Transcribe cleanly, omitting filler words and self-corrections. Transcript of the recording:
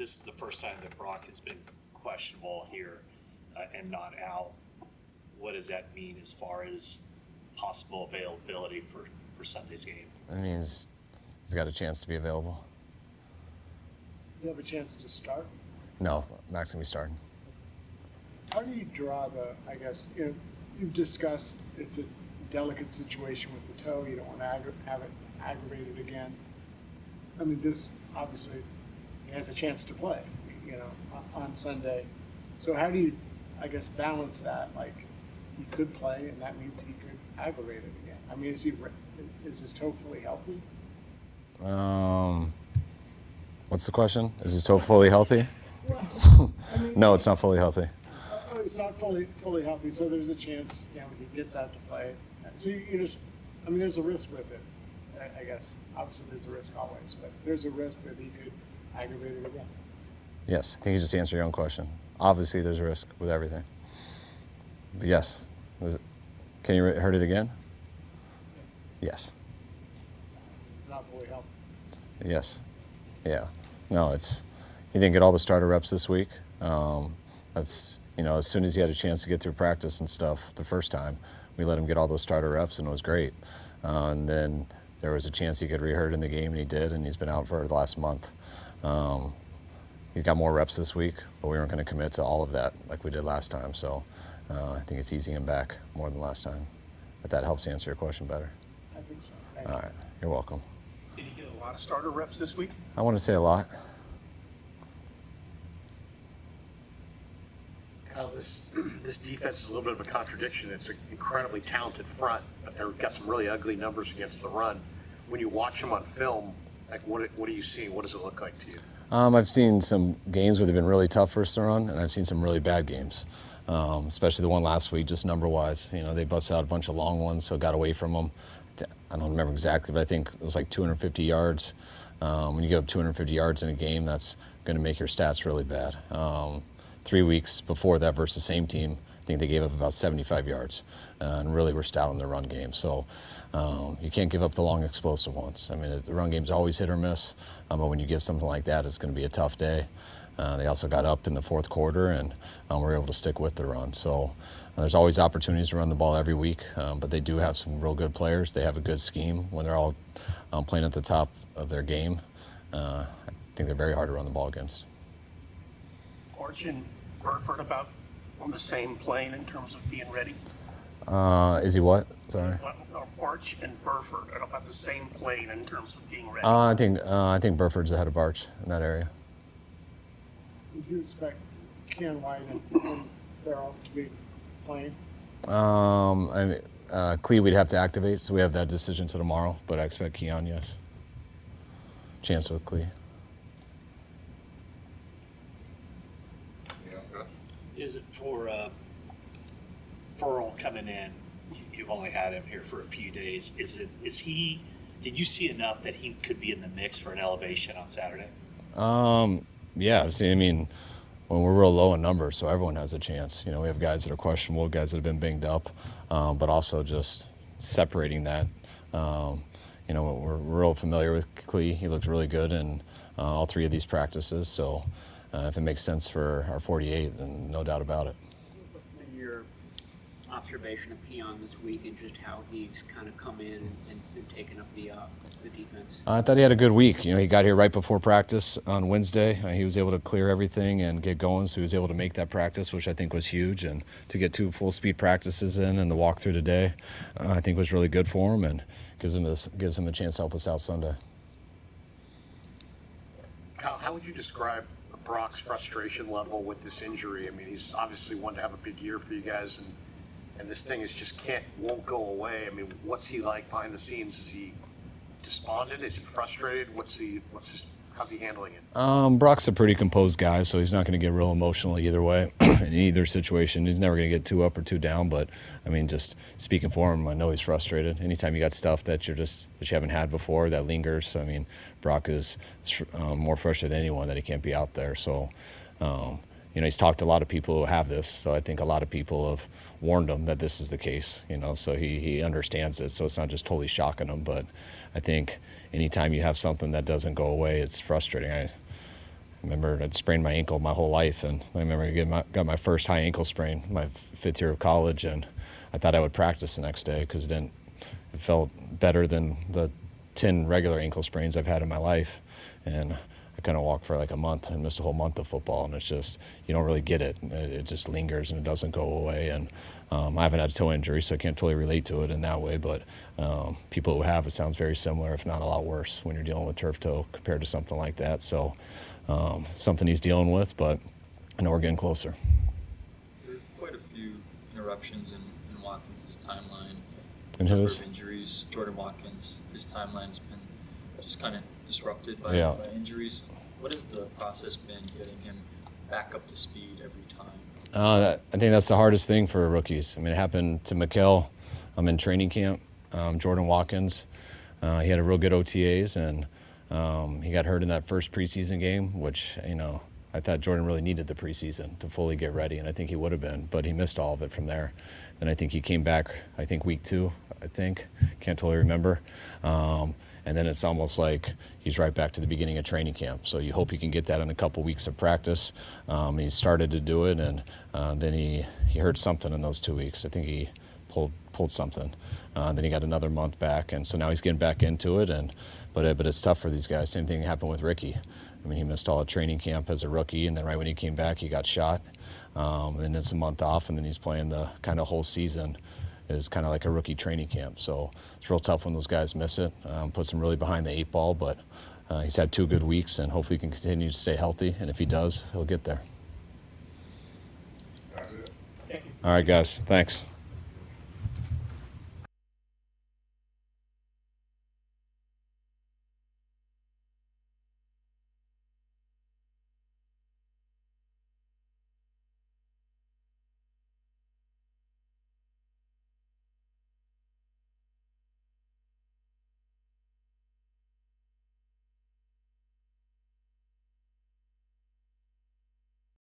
this is the first time that Brock has been questionable here and not out. What does that mean as far as possible availability for Sunday's game? I mean, he's got a chance to be available. Do you have a chance to start? No, Max going to be starting. How do you draw I guess, you've discussed it's a delicate situation with the toe. You don't want to have it aggravated again. I mean, this obviously he has a chance to play, on Sunday. So how do you, I guess, balance that? Like, he could play, and that means he could aggravate it again. I mean, is his toe fully healthy? What's the question? Is his toe fully healthy? Well, I mean, No, it's not fully healthy. It's not fully healthy, so there's a chance, he gets out to play. So you just, I mean, there's a risk with it, I guess. Obviously, there's a risk always, but there's a risk that he could aggravate it again. Yes, I think you just answered your own question. Obviously, there's a risk with everything. But yes. Can you heard it again? Yes. It's not fully healthy. Yes. Yeah. No, he didn't get all the starter reps this week. That's, as soon as he had a chance to get through practice and stuff the first time, we let him get all those starter reps, and it was great. And then there was a chance he could re-hurt in the game, and he did, and he's been out for the last month. He's got more reps this week, but we weren't going to commit to all of that like we did last time. So I think it's easing him back more than last time. If that helps answer your question better. I think so. All right. You're welcome. Did he get a lot of starter reps this week? I want to say a lot. Kyle, this defense is a little bit of a contradiction. It's an incredibly talented front, but they've got some really ugly numbers against the run. When you watch them on film, like what are you seeing? What does it look like to you? I've seen some games where they've been really tough first to run, and I've seen some really bad games, especially the one last week, just number-wise. They busted out a bunch of long ones, so got away from them. I don't remember exactly, but I think it was like 250 yards. When you give up 250 yards in a game, that's going to make your stats really bad. 3 weeks before that versus the same team, I think they gave up about 75 yards and really were stout in the run game. So you can't give up the long explosive ones. I mean, the run game's always hit or miss, but when you give something like that, it's going to be a tough day. They also got up in the fourth quarter and were able to stick with the run. So there's always opportunities to run the ball every week, but they do have some real good players. They have a good scheme when they're all playing at the top of their game. I think they're very hard to run the ball against. Arch and Burford about on the same plane in terms of being ready? Is he what? Sorry. Arch and Burford are about the same plane in terms of being ready. I think Burford's ahead of Arch in that area. Would you expect Ken White and Farrell to be playing? Clee we'd have to activate, so we have that decision till tomorrow. But I expect Keon, yes. Chance with Clee. Is it for Furl coming in? You've only had him here for a few days. Did you see enough that he could be in the mix for an elevation on Saturday? Yeah. See, I mean, when we're real low in numbers, so everyone has a chance. We have guys that are questionable, guys that have been banged up, but also just separating that. We're real familiar with Clee. He looked really good in all three of these practices. So if it makes sense for our 48, then no doubt about it. Your observation of Keon this week and just how he's kind of come in and taken up the defense? I thought he had a good week. He got here right before practice on Wednesday. He was able to clear everything and get going, so he was able to make that practice, which I think was huge. And to get 2 full-speed practices in and the walkthrough today, I think was really good for him and gives him a chance to help us out Sunday. Kyle, how would you describe Brock's frustration level with this injury? I mean, he's obviously wanted to have a big year for you guys, and this thing won't go away. I mean, what's he like behind the scenes? Is he despondent? Is he frustrated? How's he handling it? Brock's a pretty composed guy, so he's not going to get real emotional either way in either situation. He's never going to get too up or too down, but I mean, just speaking for him, I know he's frustrated. Anytime you got stuff that you haven't had before that lingers, I mean, Brock is more frustrated than anyone that he can't be out there. So, he's talked to a lot of people who have this, so I think a lot of people have warned him that this is the case, so he understands it, so it's not just totally shocking him, but I think anytime you have something that doesn't go away, it's frustrating. remember I'd sprained my ankle my whole life, and I remember I got my first high ankle sprain my 5th year of college, and I thought I would practice the next day because it felt better than the 10 regular ankle sprains I've had in my life. And I kind of walked for like a month and missed a whole month of football, and it's just, you don't really get it. It just lingers and it doesn't go away. And I haven't had a toe injury, so I can't totally relate to it in that way, but people who have, it sounds very similar, if not a lot worse, when you're dealing with turf toe compared to something like that. So something he's dealing with, but I know we're getting closer. There are quite a few interruptions in Watkins' timeline. And Number whose? of injuries. Jordan Watkins, his timeline's been just kind of disrupted by injuries. What has the process been getting him back up to speed every time? I think that's the hardest thing for rookies. I mean, it happened to Mikkel. I'm in training camp. Jordan Watkins, he had a real good OTAs, and he got hurt in that first preseason game, which, I thought Jordan really needed the preseason to fully get ready, and I think he would have been, but he missed all of it from there. Then I think he came back, week 2, can't totally remember. And then it's almost like he's right back to the beginning of training camp. So you hope he can get that in a couple weeks of practice. He started to do it, and then he hurt something in those 2 weeks. I think he pulled something. Then he got another month back, and so now he's getting back into it. But it's tough for these guys. Same thing happened with Ricky. I mean, he missed all of training camp as a rookie, and then right when he came back, he got shot. And then it's a month off, and then he's playing the kind of whole season is kind of like a rookie training camp. So it's real tough when those guys miss it. Puts him really behind the 8 ball, but he's had 2 good weeks, and hopefully he can continue to stay healthy. And if he does, he'll get there. All right, guys. Thanks.